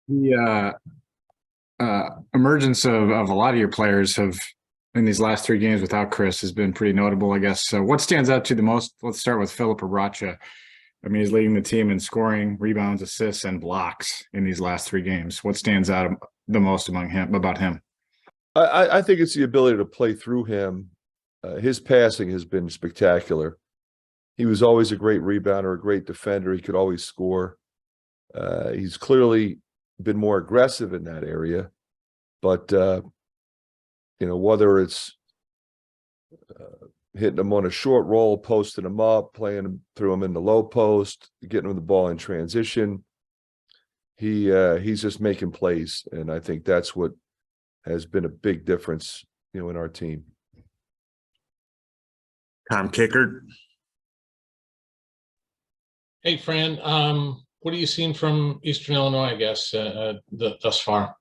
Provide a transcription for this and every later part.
The emergence of a lot of your players have in these last three games without Chris has been pretty notable, I guess. So what stands out to you the most? Let's start with Philip Aracha. I mean, he's leading the team in scoring, rebounds, assists, and blocks in these last three games. What stands out the most about him? I think it's the ability to play through him. His passing has been spectacular. He was always a great rebounder, a great defender. He could always score. He's clearly been more aggressive in that area, but whether it's hitting him on a short roll, posting him up, playing through him in the low post, getting him the ball in transition, he's just making plays, and I think that's what has been a big difference, in our team. Tom Kickert. Hey, Fran. What are you seeing from Eastern Illinois, I guess, thus far?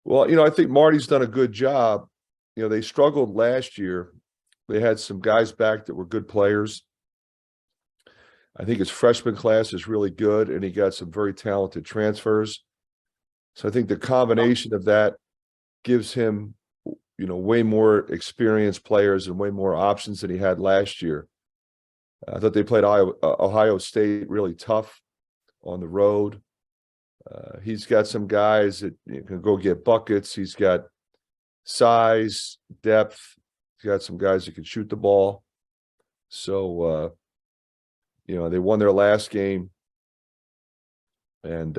Well, I think Marty's done a good job. They struggled last year. They had some guys back that were good players. I think his freshman class is really good, and he got some very talented transfers. So I think the combination of that gives him, way more experienced players and way more options than he had last year. I thought they played Ohio State really tough on the road. He's got some guys that can go get buckets. He's got size, depth. He's got some guys that can shoot the ball. So, they won their last game and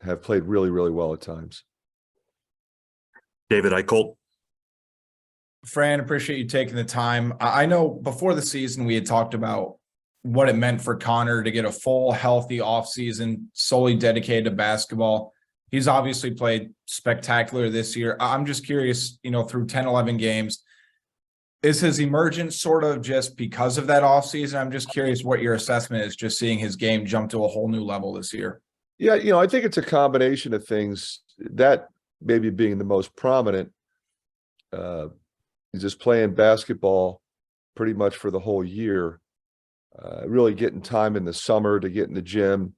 have played really, really well at times. David Eichholt. Fran, appreciate you taking the time. I know before the season we had talked about what it meant for Connor to get a full, healthy offseason solely dedicated to basketball. He's obviously played spectacular this year. I'm just curious, through 10, 11 games, is his emergence sort of just because of that offseason? I'm just curious what your assessment is, just seeing his game jump to a whole new level this year. Yeah, I think it's a combination of things, that maybe being the most prominent. He's just playing basketball pretty much for the whole year, really getting time in the summer to get in the gym,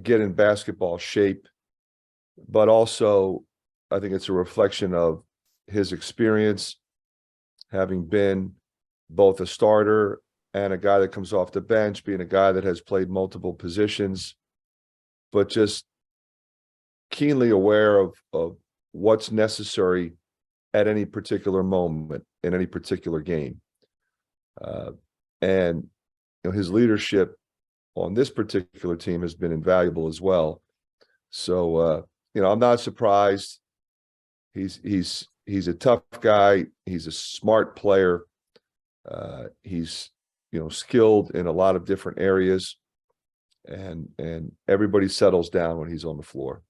get in basketball shape. But also, I think it's a reflection of his experience, having been both a starter and a guy that comes off the bench, being a guy that has played multiple positions, but just keenly aware of what's necessary at any particular moment in any particular game. And his leadership on this particular team has been invaluable as well. So I'm not surprised. He's a tough guy. He's a smart player. He's skilled in a lot of different areas, and everybody settles down when he's on the floor.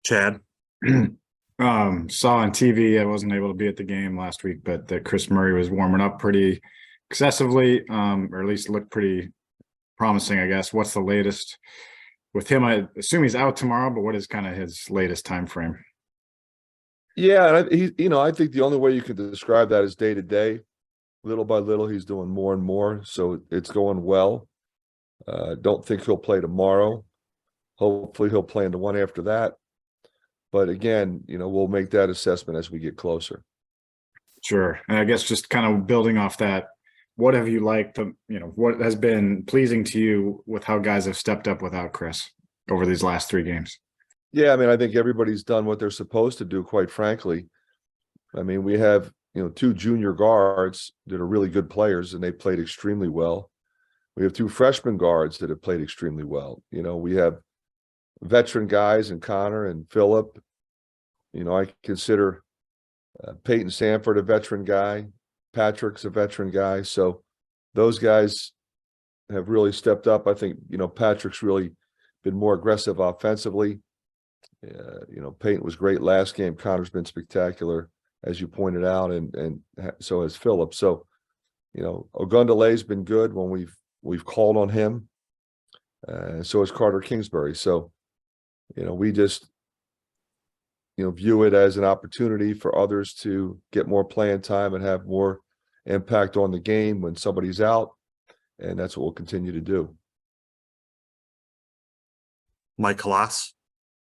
Chad. Saw on TV, I wasn't able to be at the game last week, but that Chris Murray was warming up pretty excessively, or at least looked pretty promising, I guess. What's the latest with him? I assume he's out tomorrow, but what is kind of his latest time frame? Yeah, and I think the only way you can describe that is day to day. Little by little, he's doing more and more, so it's going well. Don't think he'll play tomorrow. Hopefully, he'll play in the one after that. But again, we'll make that assessment as we get closer. Sure. And I guess just kind of building off that, what have you liked, what has been pleasing to you with how guys have stepped up without Chris over these last three games? Yeah, I think everybody's done what they're supposed to do, quite frankly. We have, two junior guards that are really good players, and they played extremely well. We have two freshman guards that have played extremely well. We have veteran guys in Connor and Phillip. I consider Peyton Sanford a veteran guy. Patrick's a veteran guy. So those guys have really stepped up. I think, Patrick's really been more aggressive offensively. Peyton was great last game. Connor's been spectacular, as you pointed out, and so has Phillip. So, Ogundelay's been good when we've called on him. So has Carter Kingsbury. So, we just, view it as an opportunity for others to get more playing time and have more impact on the game when somebody's out. and that's what we'll continue to do. Mike Halas.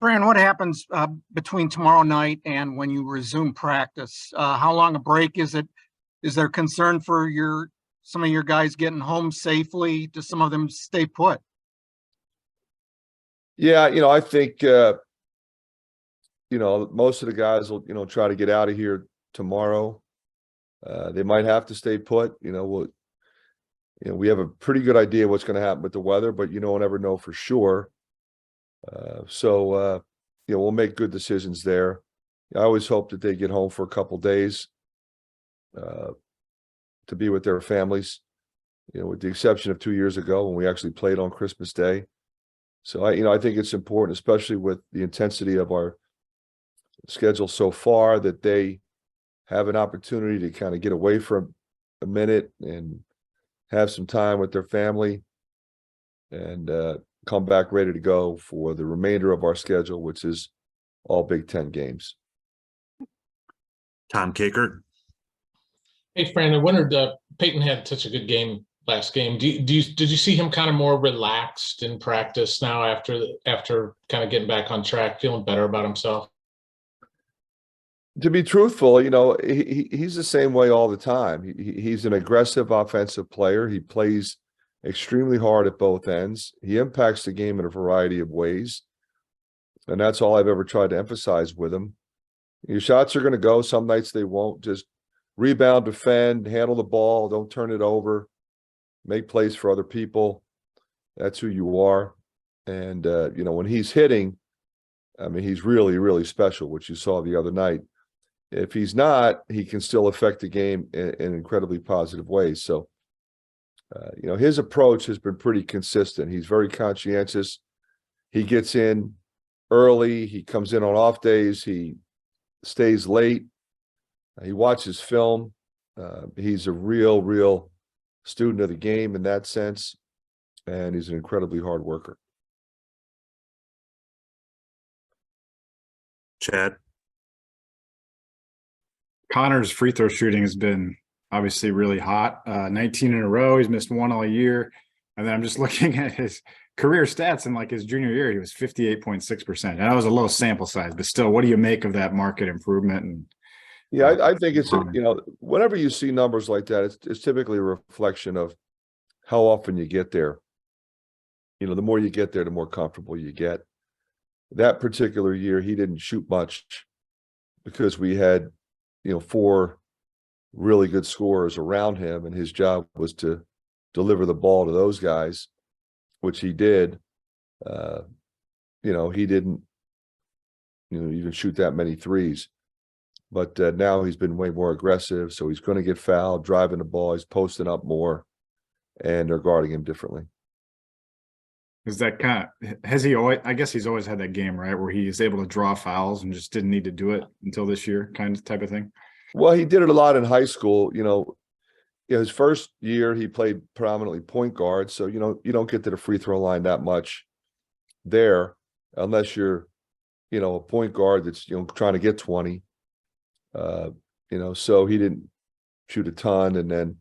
Fran, what happens between tomorrow night and when you resume practice? How long a break is it? Is there concern for some of your guys getting home safely? Do some of them stay put? Yeah, I think most of the guys will try to get out of here tomorrow. They might have to stay put. We have a pretty good idea what's going to happen with the weather, but we'll never know for sure. So we'll make good decisions there. I always hope that they get home for a couple days to be with their families, with the exception of 2 years ago when we actually played on Christmas Day. So I think it's important, especially with the intensity of our schedule so far, that they have an opportunity to kind of get away for a minute and have some time with their family and come back ready to go for the remainder of our schedule, which is all Big Ten games. Tom Kakert. Hey, Fran, I wondered, Peyton had such a good game last game. Did you see him kind of more relaxed in practice now after kind of getting back on track, feeling better about himself? To be truthful, he's the same way all the time. He's an aggressive offensive player. He plays extremely hard at both ends. He impacts the game in a variety of ways. And that's all I've ever tried to emphasize with him. Your shots are going to go. Some nights they won't. Just rebound, defend, handle the ball, don't turn it over, make plays for other people. That's who you are. And, when he's hitting, I mean, he's really, really special, which you saw the other night. If he's not, he can still affect the game in incredibly positive ways. So, his approach has been pretty consistent. He's very conscientious. He gets in early. He comes in on off days. He stays late. He watches film. He's a real student of the game in that sense. And he's an incredibly hard worker. Chad. Connor's free throw shooting has been obviously really hot. 19 in a row. He's missed one all year. And then I'm just looking at his career stats in like his junior year. He was 58.6%. And that was a low sample size, but still, what do you make of that market improvement? And yeah, I think it's, whenever you see numbers like that, it's typically a reflection of how often you get there. The more you get there, the more comfortable you get. That particular year, he didn't shoot much because we had, 4 really good scorers around him, and his job was to deliver the ball to those guys, which he did. He didn't, even shoot that many threes. But now he's been way more aggressive, so he's going to get fouled, driving the ball. He's posting up more, and they're guarding him differently. is that has he always, I guess he's always had that game, right, where he is able to draw fouls and just didn't need to do it until this year, type of thing? Well, he did it a lot in high school. His first year, he played predominantly point guard, so, you don't get to the free throw line that much there unless you're, a point guard that's, trying to get 20. So he didn't shoot a ton. And then,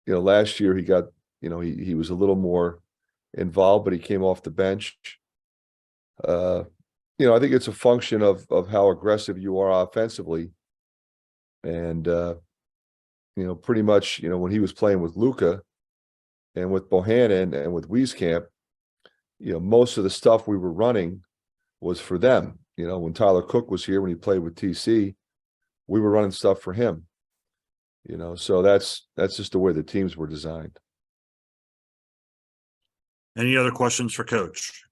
last year he got, he was a little more involved, but he came off the bench. I think it's a function of how aggressive you are offensively. And, pretty much, when he was playing with Luka and with Bohannon and with Wieskamp, most of the stuff we were running was for them. When Tyler Cook was here, when he played with TC, we were running stuff for him. So that's just the way the teams were designed. Any other questions for Coach?